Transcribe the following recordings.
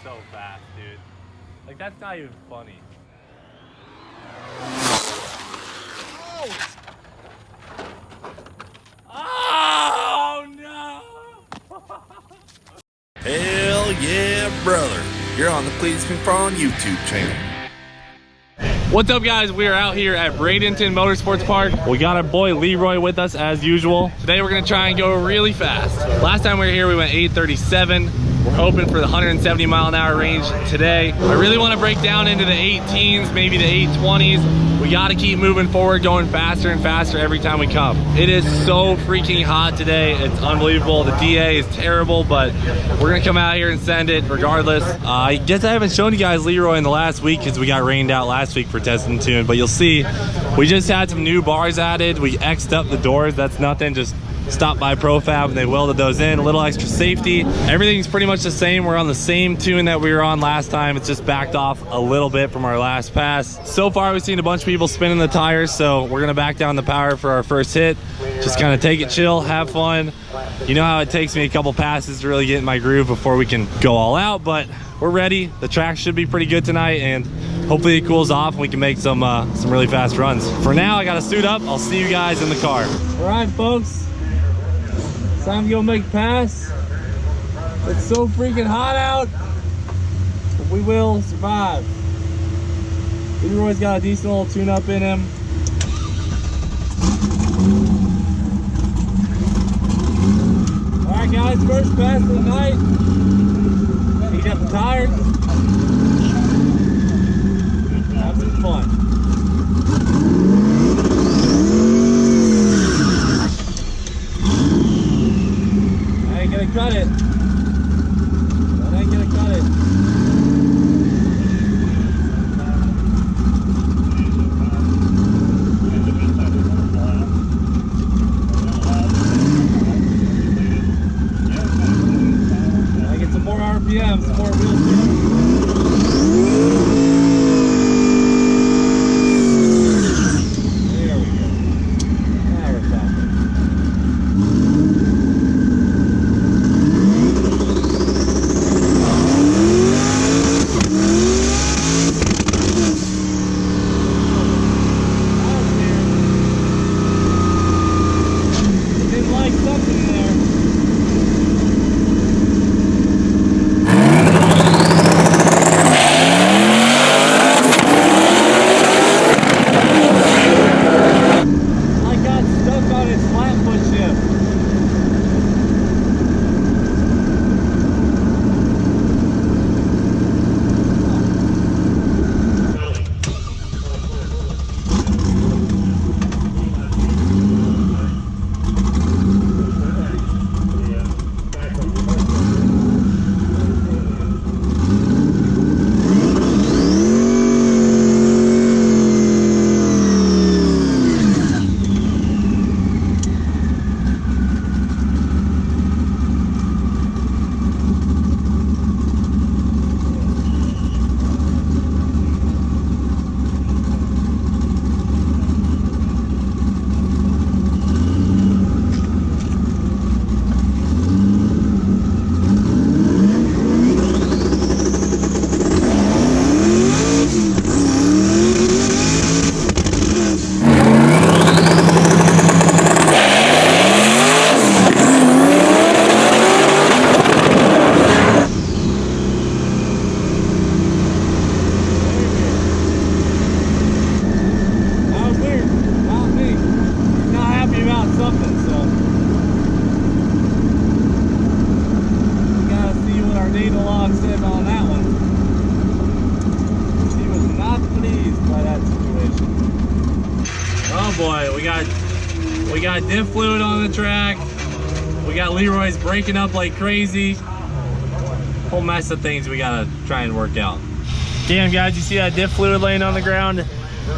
so fast, dude. Like, that's not even funny. Oh no! Hell yeah, brother. You're on the Cleetus McFarland YouTube channel. What's up, guys? We are out here at Bradenton Motorsports Park. We got our boy Leroy with us as usual. Today we're gonna try and go really fast. Last time we were here, we went 837. We're hoping for the 170 mile an hour range today. I really want to break down into the 18s, maybe the 820s. We got to keep moving forward, going faster and faster every time we come. It is so freaking hot today. It's unbelievable. The DA is terrible, but we're gonna come out here and send it regardless. I guess I haven't shown you guys Leroy in the last week because we got rained out last week for testing tune, but you'll see we just had some new bars added. We X'd up the doors. That's nothing, just stopped by ProFab and they welded those in. A little extra safety. Everything's pretty much the same. We're on the same tune that we were on last time. It's just backed off a little bit from our last pass. So far we've seen a bunch of people spinning the tires, so we're gonna back down the power for our first hit. Just kind of take it chill, have fun. You know how it takes me a couple passes to really get in my groove before we can go all out, but we're ready. The track should be pretty good tonight, and hopefully it cools off and we can make some really fast runs. For now, I gotta suit up. I'll see you guys in the car. All right, folks. Time to go make a pass. It's so freaking hot out, but we will survive. Leroy's got a decent little tune-up in him. All right, guys, first pass of the night. Heat up the tires. Have some fun. Cut it. That ain't gonna cut it. I get some more RPM, some more wheel spin. There we go. Now we're talking. We got diff fluid on the track. We got Leroy's breaking up like crazy. Whole mess of things we gotta try and work out. Damn, guys, you see that diff fluid laying on the ground?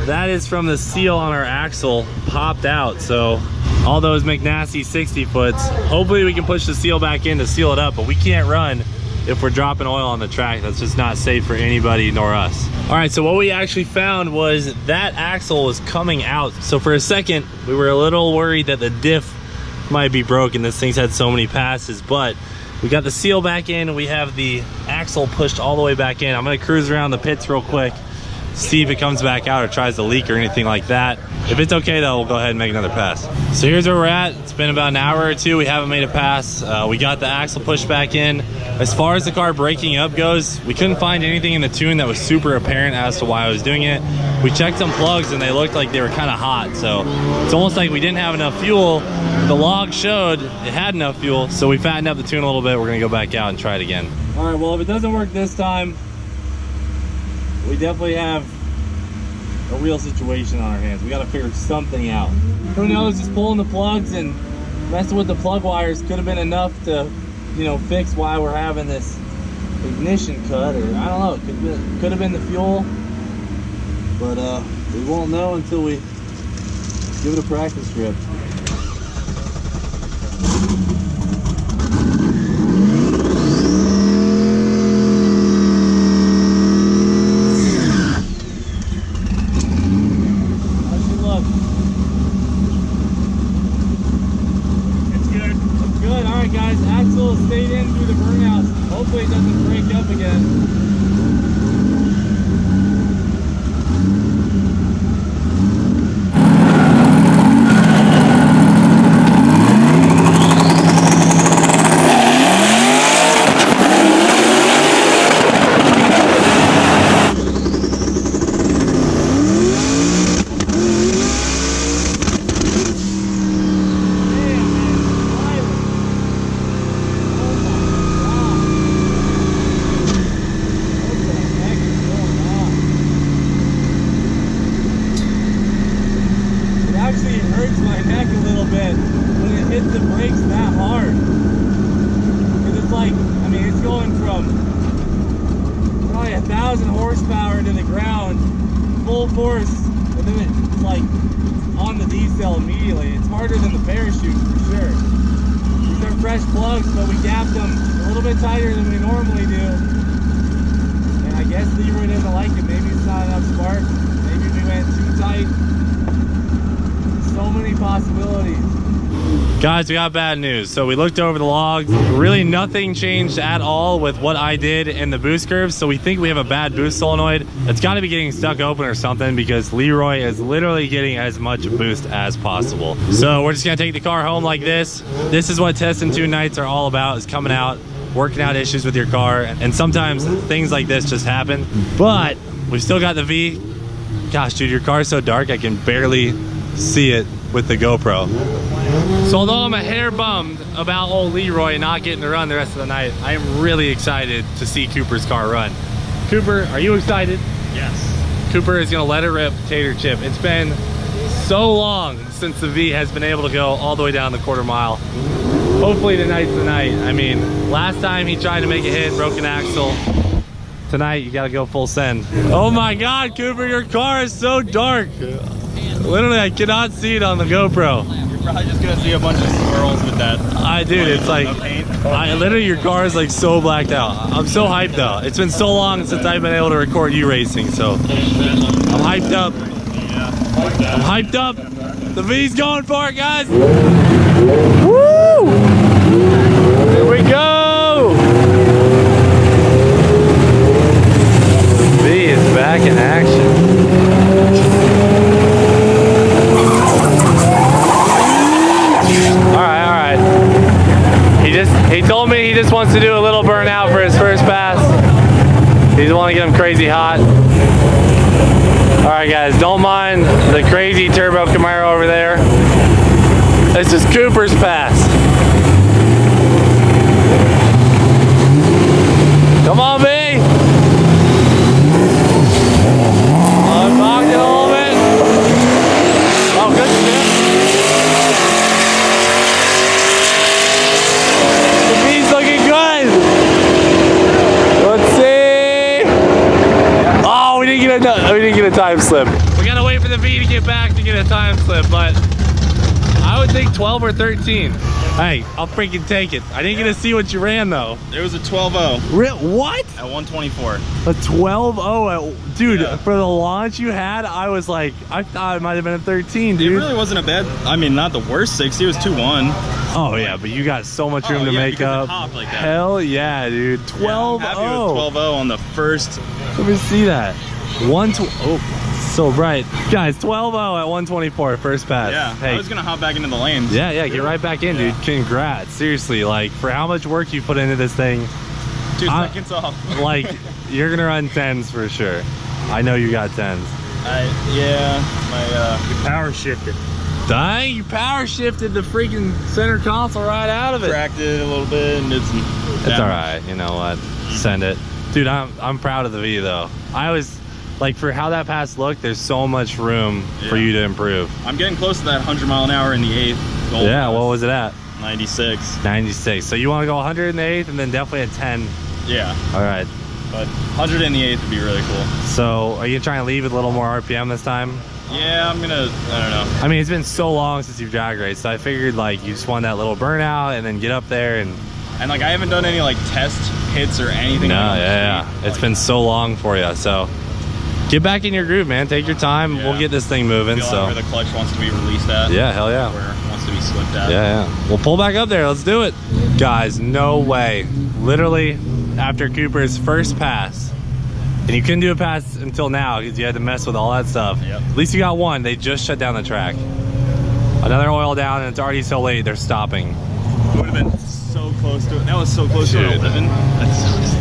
That is from the seal on our axle popped out. So all those McNasty 60 foots, hopefully we can push the seal back in to seal it up, but we can't run if we're dropping oil on the track. That's just not safe for anybody nor us. All right, so what we actually found was that axle was coming out. So for a second, we were a little worried that the diff might be broken. This thing's had so many passes, but We got the seal back in. We have the axle pushed all the way back in. I'm gonna cruise around the pits real quick, see if it comes back out or tries to leak or anything like that. If it's okay though, we'll go ahead and make another pass. So here's where we're at. It's been about an hour or two. We haven't made a pass. We got the axle pushed back in. As far as the car breaking up goes, we couldn't find anything in the tune that was super apparent as to why I was doing it. We checked some plugs and they looked like they were kind of hot. So it's almost like we didn't have enough fuel. The log showed it had enough fuel. So we fattened up the tune a little bit. We're gonna go back out and try it again. All right, well, if it doesn't work this time, we definitely have a real situation on our hands. We got to figure something out. Who knows, just pulling the plugs and messing with the plug wires could have been enough to, you know, fix why we're having this ignition cut, or I don't know, it could have been the fuel, but we won't know until we give it a practice trip. Stayed in through the burnouts. Hopefully it doesn't break up again. Horsepower to the ground, full force, and then it's like on the decel immediately. It's harder than the parachute for sure. These are fresh plugs, but we gapped them a little bit tighter than we normally do. And I guess Leroy doesn't like it. Maybe it's not enough spark. Maybe we went too tight. So many possibilities. Guys, we got bad news. So we looked over the logs. Really nothing changed at all with what I did in the boost curves. So we think we have a bad boost solenoid. It's got to be getting stuck open or something, because Leroy is literally getting as much boost as possible. So we're just gonna take the car home like this. This is what testing tune nights are all about, is coming out, working out issues with your car. And sometimes things like this just happen. But we've still got the V. Gosh, dude, your car is so dark I can barely see it with the GoPro. So although I'm a hair bummed about old Leroy not getting to run the rest of the night, I am really excited to see Cooper's car run. Cooper, are you excited? Yes. Cooper is gonna let it rip, tater chip. It's been so long since the V has been able to go all the way down the quarter mile. Hopefully tonight's the night. I mean, last time he tried to make a hit, broke an axle. Tonight, you gotta go full send. Oh my God, Cooper, your car is so dark. Literally, I cannot see it on the GoPro. You're probably just gonna see a bunch of swirls with that. Dude, it's like, literally your car is like so blacked out. I'm so hyped though. It's been so long since I've been able to record you racing, so I'm hyped up. I'm hyped up. The V's going for it, guys. Woo! Here we go. V is back in action. He told me he just wants to do a little burnout for his first pass. He doesn't want to get him crazy hot. All right, guys, don't mind the crazy turbo Camaro over there. This is Cooper's pass. Come on, B. Unlock it a little bit. Oh, good shit. We didn't get a time slip. We gotta wait for the V to get back to get a time slip, but I would think 12 or 13. Hey, I'll freaking take it. I didn't get to see what you ran though. It was a 12.0. What? At 124. A 12.0? Dude, yeah. For the launch you had, I was like, I thought it might have been a 13, dude. It really wasn't a bad, I mean, not the worst 60. It was 2.1. Oh yeah, but you got so much room to make up. Like that. Hell yeah, dude. 12-0. Yeah, I'm happy with 12-0 on the first. Let me see that. Oh, so bright. Guys, 12-0 at 124, first pass. Yeah, hey. I was gonna hop back into the lanes. Yeah, get right back in, dude. Congrats. Seriously, like, for how much work you put into this thing. 2 seconds off. Like, you're gonna run 10s for sure. I know you got 10s. My Power shifted. Dang, you power shifted the freaking center console right out of it. cracked it a little bit and did some It's damage. all right. You know what? Send it. Dude, I'm proud of the V though. I was like, for how that pass looked, there's so much room for you to improve. I'm getting close to that 100 mile an hour in the 8th. Goal Yeah, pass. what was it at? 96. 96. So you want to go 100 in the 8th and then definitely a 10. Yeah, All right. but 100 in the 8th would be really cool. So are you trying to leave with a little more RPM this time? Yeah, I'm gonna, I don't know. I mean, it's been so long since you've drag raced, so I figured like you just want that little burnout and then get up there and... And like I haven't done any like test hits or anything. No, like on the yeah. street. It's been so long for you, so... Get back in your groove, man. Take your time. Yeah. We'll get this thing moving, Feel so... like where the clutch wants to be released at. Yeah, hell yeah. Where it wants to be slipped at. Yeah. We'll pull back up there. Let's do it. Guys, no way. Literally, after Cooper's first pass, and you couldn't do a pass until now because you had to mess with all that stuff. Yep. At least you got one. They just shut down the track. Another oil down, and it's already so late. They're stopping. It would have been so close to it. That was so close to Dude. an 11. That sucks.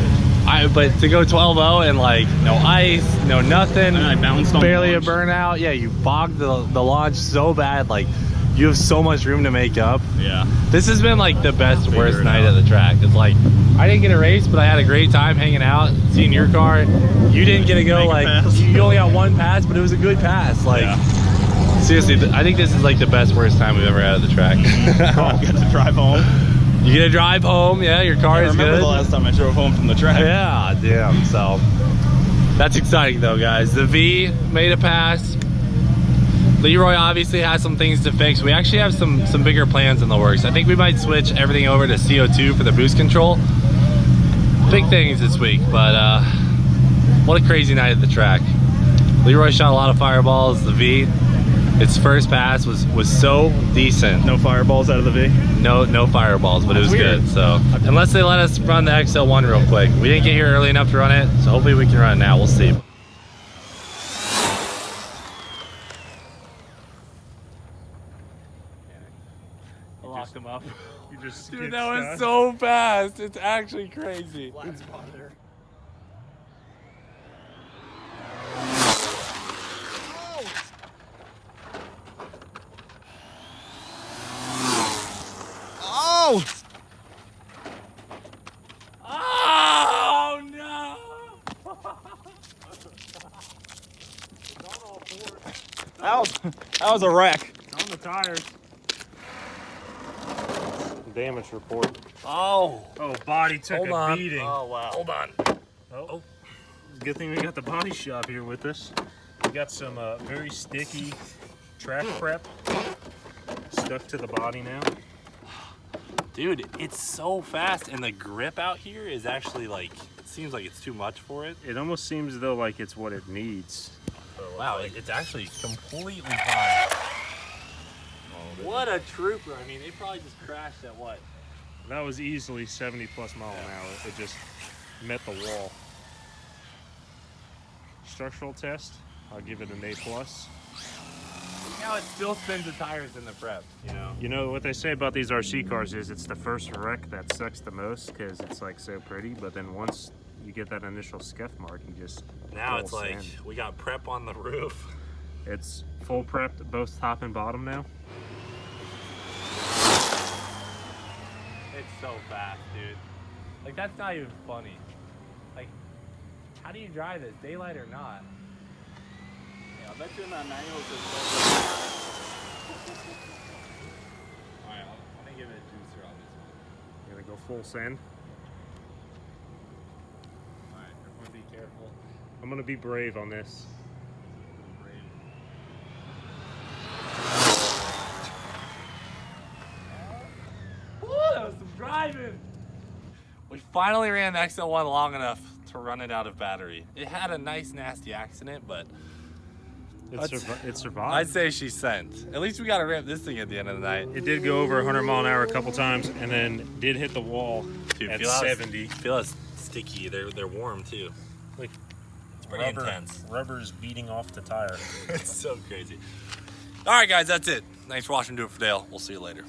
But to go 12-0 and like no ice, no nothing, And I bounced on barely the a launch. burnout. Yeah, you bogged the launch so bad. Like you have so much room to make up. Yeah. This has been like the best, Figure worst it night out. at the track. It's like, I didn't get a race, but I had a great time hanging out, seeing your car. You didn't get to go, Make a like, pass. you only got one pass, but it was a good pass. Like, Yeah. seriously, I think this is like the best, worst time we've ever had at the track. I get to drive home. You get to drive home, yeah, your car I is remember good. the last time I drove home from the track. Yeah, damn, so. That's exciting though, guys. The V made a pass. Leroy obviously has some things to fix. We actually have some bigger plans in the works. I think we might switch everything over to CO2 for the boost control. Big things this week, but what a crazy night at the track. Leroy shot a lot of fireballs. The V, its first pass was so decent. No fireballs out of the V. No fireballs, but it was weird. good. So unless they let us run the XL1 real quick. We didn't get here early enough to run it, so hopefully we can run it now. We'll see. I locked him up. You just Dude, get that was stuck. so fast. It's actually crazy. Oh! Oh no! That was a wreck. On the tires. Damage report. Oh! Oh, body took Hold a on. beating. Oh wow! Hold on. Oh. Good thing we got the body shop here with us. We got some very sticky track prep stuck to the body now. Dude, it's so fast, and the grip out here is actually like, it seems like it's too much for it. It almost seems though like it's what it needs. Wow, it's actually completely fine. What a trooper. I mean, they probably just crashed at what? That was easily 70 plus mile an hour. It just met the wall. Structural test, I'll give it an A+. Now it still spins the tires in the prep, you know? You know what they say about these RC cars is it's the first wreck that sucks the most because it's like so pretty, but then once you get that initial scuff mark, you just Now full it's like, send. we got prep on the roof. It's full prepped both top and bottom now. It's so fast, dude. Like, that's not even funny. Like, how do you drive this, daylight or not? Yeah, I bet you in that manual it says Alright, I'm gonna give it a juicer on this one. You're gonna go full send. Alright, everyone be careful. I'm gonna be brave on this. Woo, that was some driving. We finally ran the XL1 long enough to run it out of battery. It had a nice nasty accident, but It survived. I'd say she sent. At least we got to ramp this thing at the end of the night. It did go over 100 mile an hour a couple times, and then did hit the wall at 70. Feel how sticky. They're warm too. Like It's pretty intense. Rubber's beating off the tire. It's so crazy. All right, guys, that's it. Thanks for watching. Do it for Dale. We'll see you later.